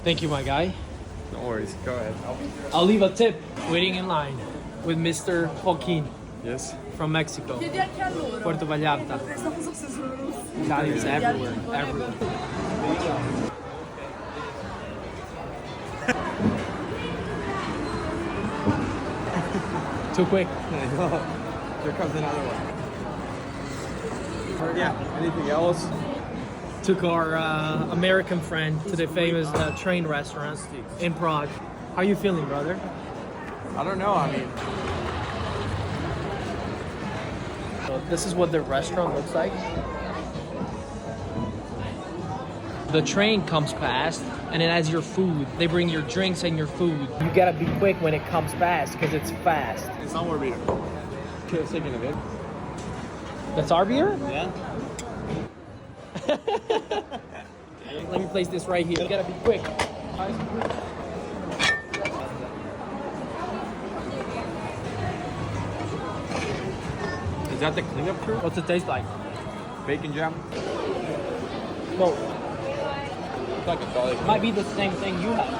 Thank you, my guy. No worries. Go ahead. I'll leave a tip. Waiting in line with Mr. Joaquin Yes. from Mexico. Chiedi anche a loro. Puerto Vallarta. Non so se sono russi. Italians everywhere. Everywhere. Too quick. Here comes another one. Yeah. Anything else? Took our American friend to the famous train restaurant in Prague. How you feeling, brother? I don't know. I mean, So this is what the restaurant looks like. The train comes past and it has your food. They bring your drinks and your food. You gotta be quick when it comes past because it's fast. it's somewhere beer. Okay, thinking of it. That's our beer? Yeah. Let me place this right here. You gotta be quick. Is that the cleanup crew? What's it taste like? Bacon jam. No, It's like a garlic. might be the same thing you have.